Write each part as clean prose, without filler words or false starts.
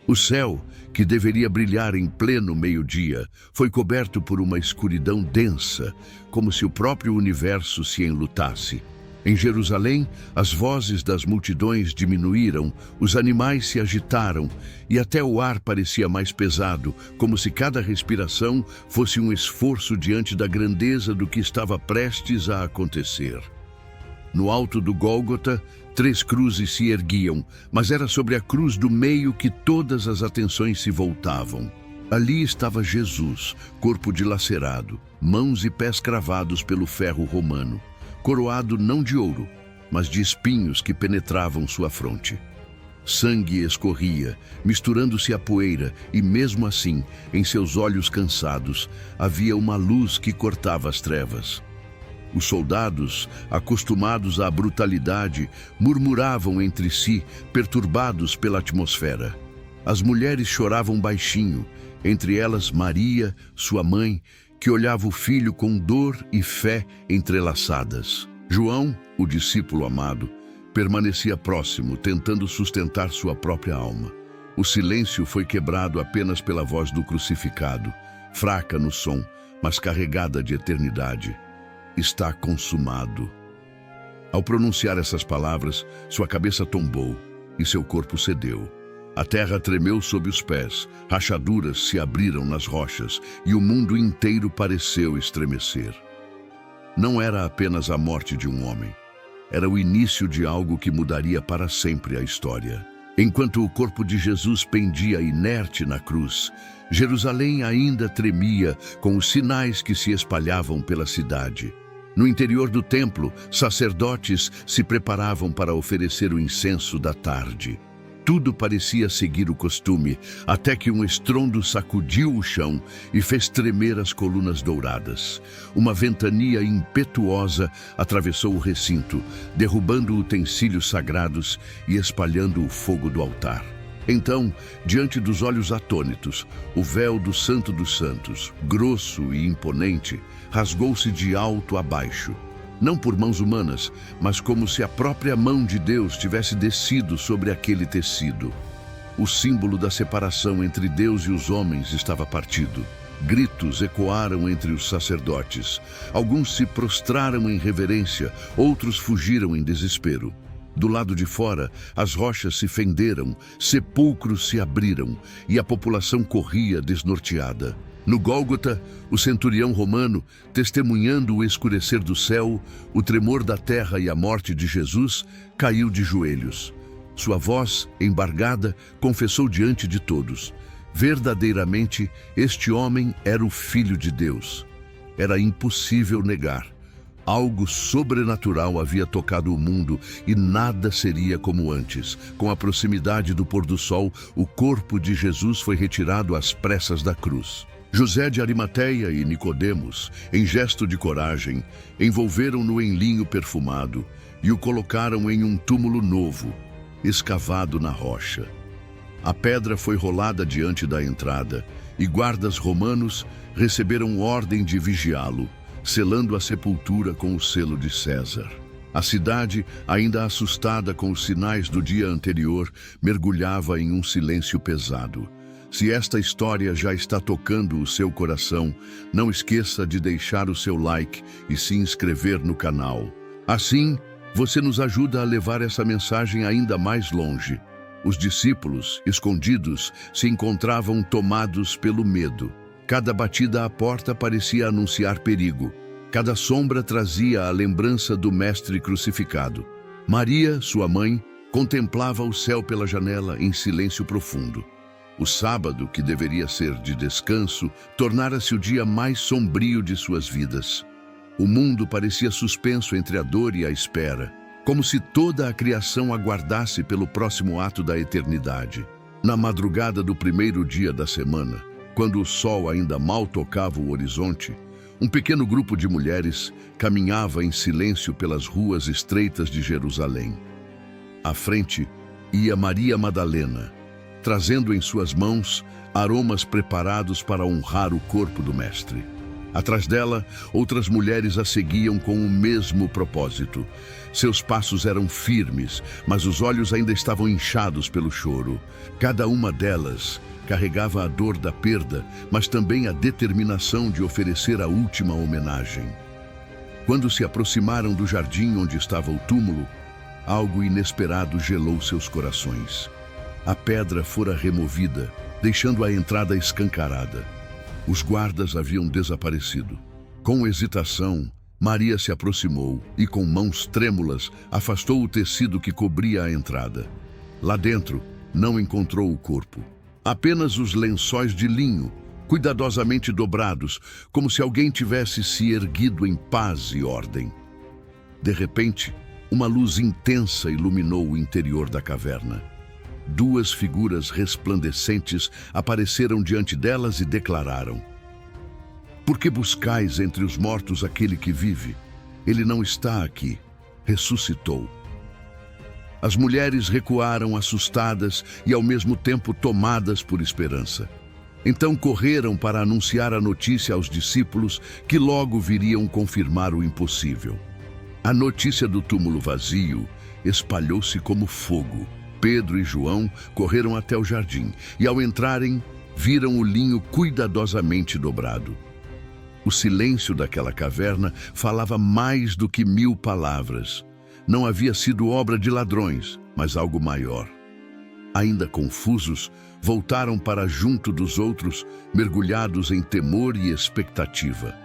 O céu, que deveria brilhar em pleno meio-dia, foi coberto por uma escuridão densa, como se o próprio universo se enlutasse. Em Jerusalém, as vozes das multidões diminuíram, os animais se agitaram e até o ar parecia mais pesado, como se cada respiração fosse um esforço diante da grandeza do que estava prestes a acontecer. No alto do Gólgota, 3 cruzes se erguiam, mas era sobre a cruz do meio que todas as atenções se voltavam. Ali estava Jesus, corpo dilacerado, mãos e pés cravados pelo ferro romano, coroado não de ouro, mas de espinhos que penetravam sua fronte. Sangue escorria, misturando-se à poeira, e mesmo assim, em seus olhos cansados, havia uma luz que cortava as trevas. Os soldados, acostumados à brutalidade, murmuravam entre si, perturbados pela atmosfera. As mulheres choravam baixinho, entre elas Maria, sua mãe, que olhava o filho com dor e fé entrelaçadas. João, o discípulo amado, permanecia próximo, tentando sustentar sua própria alma. O silêncio foi quebrado apenas pela voz do crucificado, fraca no som, mas carregada de eternidade. Está consumado. Ao pronunciar essas palavras, sua cabeça tombou e seu corpo cedeu. A terra tremeu sob os pés, rachaduras se abriram nas rochas e o mundo inteiro pareceu estremecer. Não era apenas a morte de um homem. Era o início de algo que mudaria para sempre a história. Enquanto o corpo de Jesus pendia inerte na cruz, Jerusalém ainda tremia com os sinais que se espalhavam pela cidade. No interior do templo, sacerdotes se preparavam para oferecer o incenso da tarde. Tudo parecia seguir o costume, até que um estrondo sacudiu o chão e fez tremer as colunas douradas. Uma ventania impetuosa atravessou o recinto, derrubando utensílios sagrados e espalhando o fogo do altar. Então, diante dos olhos atônitos, o véu do Santo dos Santos, grosso e imponente, rasgou-se de alto a baixo. Não por mãos humanas, mas como se a própria mão de Deus tivesse descido sobre aquele tecido. O símbolo da separação entre Deus e os homens estava partido. Gritos ecoaram entre os sacerdotes. Alguns se prostraram em reverência, outros fugiram em desespero. Do lado de fora, as rochas se fenderam, sepulcros se abriram e a população corria desnorteada. No Gólgota, o centurião romano, testemunhando o escurecer do céu, o tremor da terra e a morte de Jesus, caiu de joelhos. Sua voz, embargada, confessou diante de todos: verdadeiramente, este homem era o Filho de Deus. Era impossível negar. Algo sobrenatural havia tocado o mundo e nada seria como antes. Com a proximidade do pôr do sol, o corpo de Jesus foi retirado às pressas da cruz. José de Arimateia e Nicodemos, em gesto de coragem, envolveram-no em linho perfumado e o colocaram em um túmulo novo, escavado na rocha. A pedra foi rolada diante da entrada e guardas romanos receberam ordem de vigiá-lo, selando a sepultura com o selo de César. A cidade, ainda assustada com os sinais do dia anterior, mergulhava em um silêncio pesado. Se esta história já está tocando o seu coração, não esqueça de deixar o seu like e se inscrever no canal. Assim, você nos ajuda a levar essa mensagem ainda mais longe. Os discípulos, escondidos, se encontravam tomados pelo medo. Cada batida à porta parecia anunciar perigo. Cada sombra trazia a lembrança do Mestre crucificado. Maria, sua mãe, contemplava o céu pela janela em silêncio profundo. O sábado, que deveria ser de descanso, tornara-se o dia mais sombrio de suas vidas. O mundo parecia suspenso entre a dor e a espera, como se toda a criação aguardasse pelo próximo ato da eternidade. Na madrugada do primeiro dia da semana, quando o sol ainda mal tocava o horizonte, um pequeno grupo de mulheres caminhava em silêncio pelas ruas estreitas de Jerusalém. À frente ia Maria Madalena, trazendo em suas mãos aromas preparados para honrar o corpo do Mestre. Atrás dela, outras mulheres a seguiam com o mesmo propósito. Seus passos eram firmes, mas os olhos ainda estavam inchados pelo choro. Cada uma delas carregava a dor da perda, mas também a determinação de oferecer a última homenagem. Quando se aproximaram do jardim onde estava o túmulo, algo inesperado gelou seus corações. A pedra fora removida, deixando a entrada escancarada. Os guardas haviam desaparecido. Com hesitação, Maria se aproximou e, com mãos trêmulas, afastou o tecido que cobria a entrada. Lá dentro, não encontrou o corpo. Apenas os lençóis de linho, cuidadosamente dobrados, como se alguém tivesse se erguido em paz e ordem. De repente, uma luz intensa iluminou o interior da caverna. Duas figuras resplandecentes apareceram diante delas e declararam: "Por que buscais entre os mortos aquele que vive? Ele não está aqui, ressuscitou." As mulheres recuaram assustadas e ao mesmo tempo tomadas por esperança. Então correram para anunciar a notícia aos discípulos, que logo viriam confirmar o impossível. A notícia do túmulo vazio espalhou-se como fogo. Pedro e João correram até o jardim e, ao entrarem, viram o linho cuidadosamente dobrado. O silêncio daquela caverna falava mais do que 1000 palavras. Não havia sido obra de ladrões, mas algo maior. Ainda confusos, voltaram para junto dos outros, mergulhados em temor e expectativa.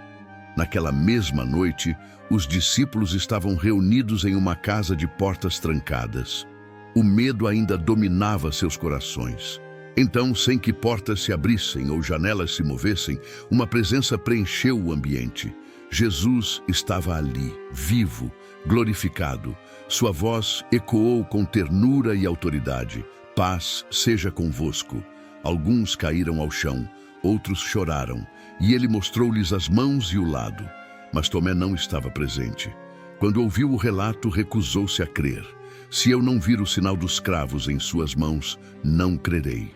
Naquela mesma noite, os discípulos estavam reunidos em uma casa de portas trancadas. O medo ainda dominava seus corações. Então, sem que portas se abrissem ou janelas se movessem, uma presença preencheu o ambiente. Jesus estava ali, vivo, glorificado. Sua voz ecoou com ternura e autoridade: "Paz seja convosco." Alguns caíram ao chão, outros choraram, e ele mostrou-lhes as mãos e o lado. Mas Tomé não estava presente. Quando ouviu o relato, recusou-se a crer. "Se eu não vir o sinal dos cravos em suas mãos, não crerei."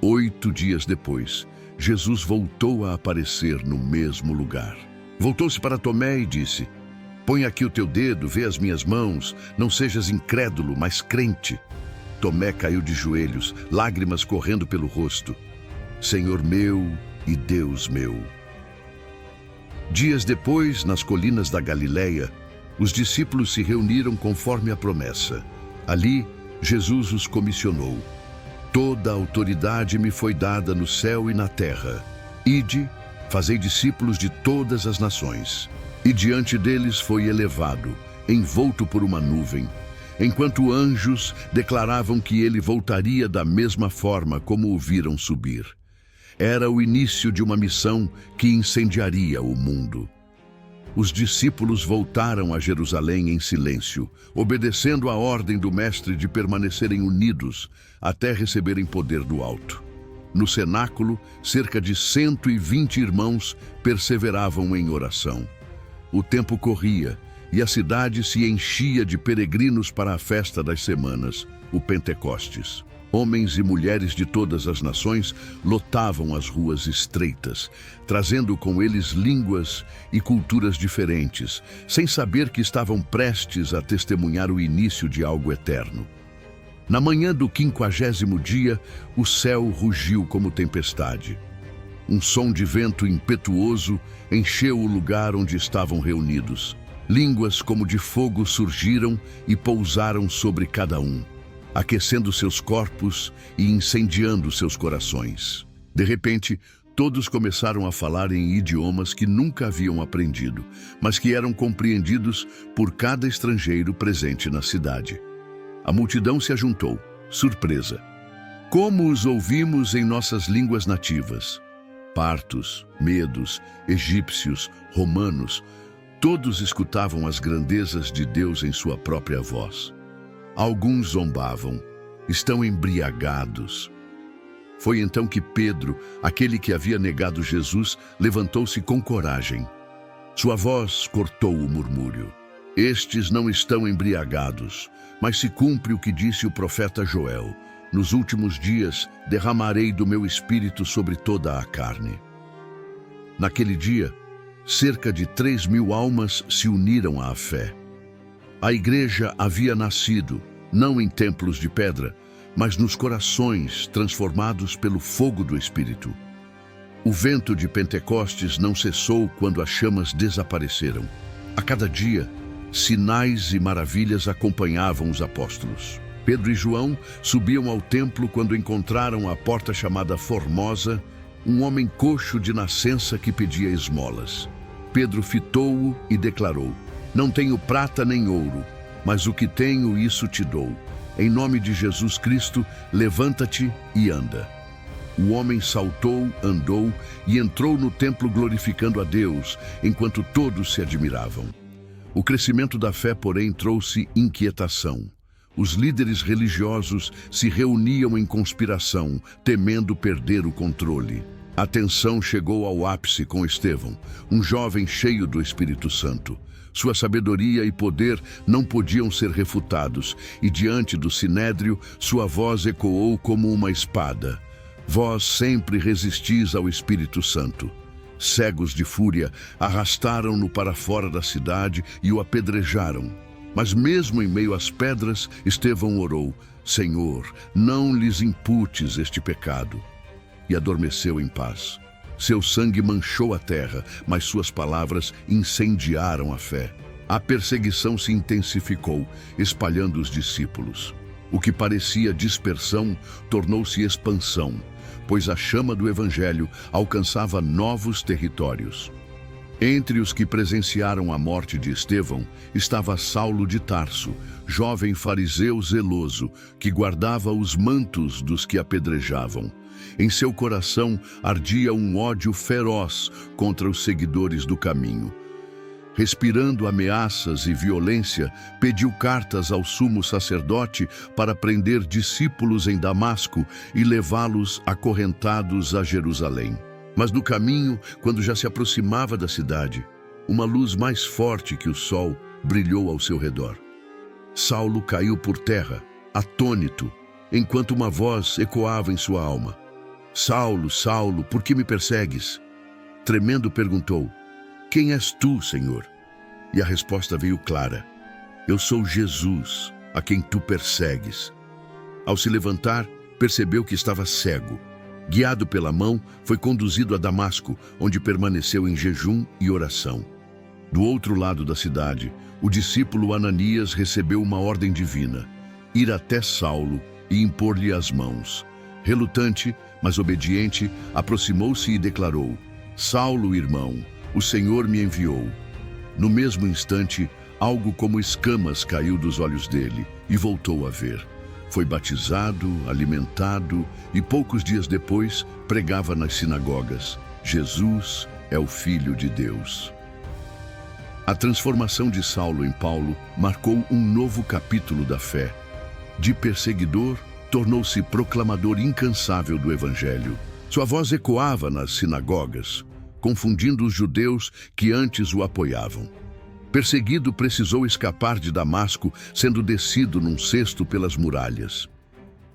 8 dias depois, Jesus voltou a aparecer no mesmo lugar. Voltou-se para Tomé e disse: "Põe aqui o teu dedo, vê as minhas mãos, não sejas incrédulo, mas crente." Tomé caiu de joelhos, lágrimas correndo pelo rosto. "Senhor meu e Deus meu." Dias depois, nas colinas da Galileia, os discípulos se reuniram conforme a promessa. Ali, Jesus os comissionou: "Toda a autoridade me foi dada no céu e na terra. Ide, fazei discípulos de todas as nações." E diante deles foi elevado, envolto por uma nuvem, enquanto anjos declaravam que ele voltaria da mesma forma como o viram subir. Era o início de uma missão que incendiaria o mundo. Os discípulos voltaram a Jerusalém em silêncio, obedecendo à ordem do Mestre de permanecerem unidos até receberem poder do alto. No cenáculo, cerca de 120 irmãos perseveravam em oração. O tempo corria e a cidade se enchia de peregrinos para a festa das semanas, o Pentecostes. Homens e mulheres de todas as nações lotavam as ruas estreitas, trazendo com eles línguas e culturas diferentes, sem saber que estavam prestes a testemunhar o início de algo eterno. Na manhã do 50º dia, o céu rugiu como tempestade. Um som de vento impetuoso encheu o lugar onde estavam reunidos. Línguas como de fogo surgiram e pousaram sobre cada um, aquecendo seus corpos e incendiando seus corações. De repente, todos começaram a falar em idiomas que nunca haviam aprendido, mas que eram compreendidos por cada estrangeiro presente na cidade. A multidão se ajuntou, surpresa. "Como os ouvimos em nossas línguas nativas?" Partos, medos, egípcios, romanos, todos escutavam as grandezas de Deus em sua própria voz. Alguns zombavam: "Estão embriagados." Foi então que Pedro, aquele que havia negado Jesus, levantou-se com coragem. Sua voz cortou o murmúrio: "Estes não estão embriagados, mas se cumpre o que disse o profeta Joel: nos últimos dias derramarei do meu espírito sobre toda a carne." Naquele dia, cerca de 3.000 almas se uniram à fé. A igreja havia nascido, não em templos de pedra, mas nos corações transformados pelo fogo do Espírito. O vento de Pentecostes não cessou quando as chamas desapareceram. A cada dia, sinais e maravilhas acompanhavam os apóstolos. Pedro e João subiam ao templo quando encontraram à porta chamada Formosa um homem coxo de nascença que pedia esmolas. Pedro fitou-o e declarou: "Não tenho prata nem ouro, mas o que tenho, isso te dou. Em nome de Jesus Cristo, levanta-te e anda." O homem saltou, andou e entrou no templo glorificando a Deus, enquanto todos se admiravam. O crescimento da fé, porém, trouxe inquietação. Os líderes religiosos se reuniam em conspiração, temendo perder o controle. A tensão chegou ao ápice com Estevão, um jovem cheio do Espírito Santo. Sua sabedoria e poder não podiam ser refutados, e diante do sinédrio, sua voz ecoou como uma espada: "Vós sempre resistis ao Espírito Santo." Cegos de fúria, arrastaram-no para fora da cidade e o apedrejaram. Mas mesmo em meio às pedras, Estevão orou: "Senhor, não lhes imputes este pecado." E adormeceu em paz. Seu sangue manchou a terra, mas suas palavras incendiaram a fé. A perseguição se intensificou, espalhando os discípulos. O que parecia dispersão tornou-se expansão, pois a chama do Evangelho alcançava novos territórios. Entre os que presenciaram a morte de Estevão estava Saulo de Tarso, jovem fariseu zeloso, que guardava os mantos dos que apedrejavam. Em seu coração ardia um ódio feroz contra os seguidores do caminho. Respirando ameaças e violência, pediu cartas ao sumo sacerdote para prender discípulos em Damasco e levá-los acorrentados a Jerusalém. Mas no caminho, quando já se aproximava da cidade, uma luz mais forte que o sol brilhou ao seu redor. Saulo caiu por terra, atônito, enquanto uma voz ecoava em sua alma: "Saulo, Saulo, por que me persegues?" Tremendo perguntou: "Quem és tu, Senhor?" E a resposta veio clara: "Eu sou Jesus, a quem tu persegues." Ao se levantar, percebeu que estava cego. Guiado pela mão, foi conduzido a Damasco, onde permaneceu em jejum e oração. Do outro lado da cidade, o discípulo Ananias recebeu uma ordem divina: ir até Saulo e impor-lhe as mãos. Relutante, mas obediente, aproximou-se e declarou: "Saulo, irmão, o Senhor me enviou." No mesmo instante, algo como escamas caiu dos olhos dele e voltou a ver. Foi batizado, alimentado e poucos dias depois pregava nas sinagogas: "Jesus é o Filho de Deus." A transformação de Saulo em Paulo marcou um novo capítulo da fé. De perseguidor, tornou-se proclamador incansável do Evangelho. Sua voz ecoava nas sinagogas, confundindo os judeus que antes o apoiavam. Perseguido, precisou escapar de Damasco, sendo descido num cesto pelas muralhas.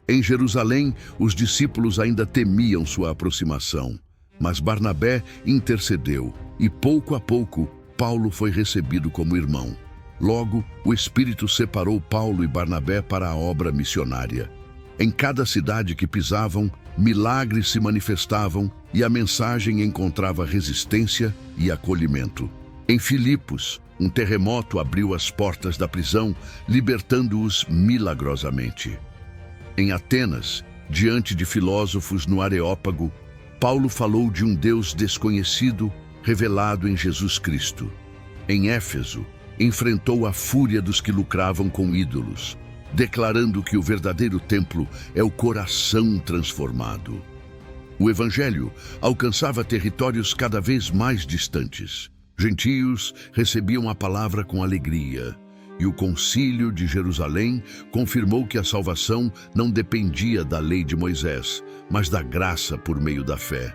Em Jerusalém, os discípulos ainda temiam sua aproximação, mas Barnabé intercedeu, e pouco a pouco, Paulo foi recebido como irmão. Logo, o Espírito separou Paulo e Barnabé para a obra missionária. Em cada cidade que pisavam, milagres se manifestavam e a mensagem encontrava resistência e acolhimento. Em Filipos, um terremoto abriu as portas da prisão, libertando-os milagrosamente. Em Atenas, diante de filósofos no Areópago, Paulo falou de um Deus desconhecido, revelado em Jesus Cristo. Em Éfeso, enfrentou a fúria dos que lucravam com ídolos, declarando que o verdadeiro templo é o coração transformado. O Evangelho alcançava territórios cada vez mais distantes. Gentios recebiam a palavra com alegria, e o Concílio de Jerusalém confirmou que a salvação não dependia da lei de Moisés, mas da graça por meio da fé.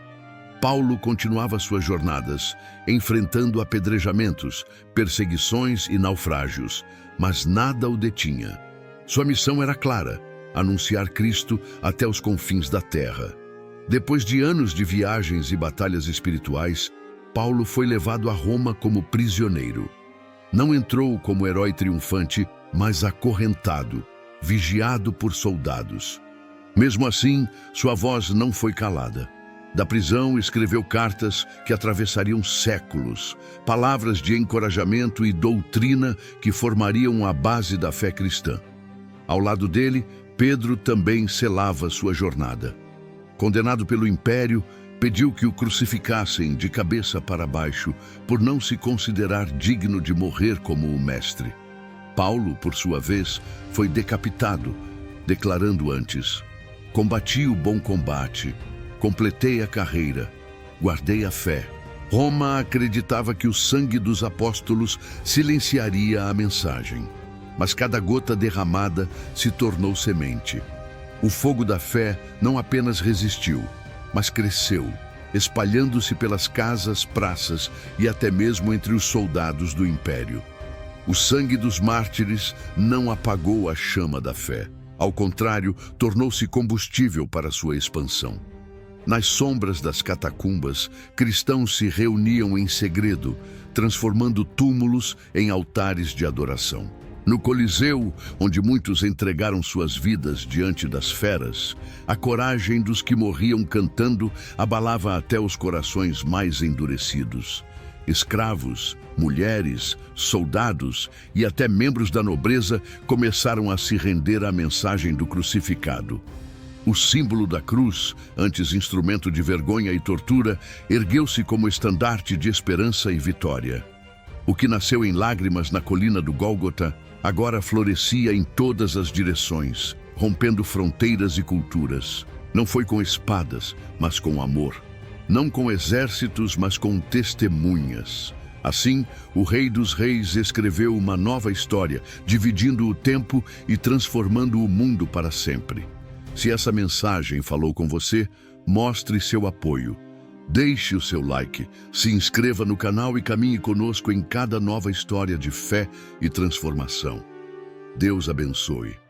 Paulo continuava suas jornadas, enfrentando apedrejamentos, perseguições e naufrágios, mas nada o detinha. Sua missão era clara: anunciar Cristo até os confins da terra. Depois de anos de viagens e batalhas espirituais, Paulo foi levado a Roma como prisioneiro. Não entrou como herói triunfante, mas acorrentado, vigiado por soldados. Mesmo assim, sua voz não foi calada. Da prisão, escreveu cartas que atravessariam séculos, palavras de encorajamento e doutrina que formariam a base da fé cristã. Ao lado dele, Pedro também selava sua jornada. Condenado pelo império, pediu que o crucificassem de cabeça para baixo, por não se considerar digno de morrer como o mestre. Paulo, por sua vez, foi decapitado, declarando antes: "Combati o bom combate, completei a carreira, guardei a fé." Roma acreditava que o sangue dos apóstolos silenciaria a mensagem, mas cada gota derramada se tornou semente. O fogo da fé não apenas resistiu, mas cresceu, espalhando-se pelas casas, praças e até mesmo entre os soldados do império. O sangue dos mártires não apagou a chama da fé. Ao contrário, tornou-se combustível para sua expansão. Nas sombras das catacumbas, cristãos se reuniam em segredo, transformando túmulos em altares de adoração. No Coliseu, onde muitos entregaram suas vidas diante das feras, a coragem dos que morriam cantando abalava até os corações mais endurecidos. Escravos, mulheres, soldados e até membros da nobreza começaram a se render à mensagem do crucificado. O símbolo da cruz, antes instrumento de vergonha e tortura, ergueu-se como estandarte de esperança e vitória. O que nasceu em lágrimas na colina do Gólgota, agora florescia em todas as direções, rompendo fronteiras e culturas. Não foi com espadas, mas com amor. Não com exércitos, mas com testemunhas. Assim, o Rei dos Reis escreveu uma nova história, dividindo o tempo e transformando o mundo para sempre. Se essa mensagem falou com você, mostre seu apoio. Deixe o seu like, se inscreva no canal e caminhe conosco em cada nova história de fé e transformação. Deus abençoe.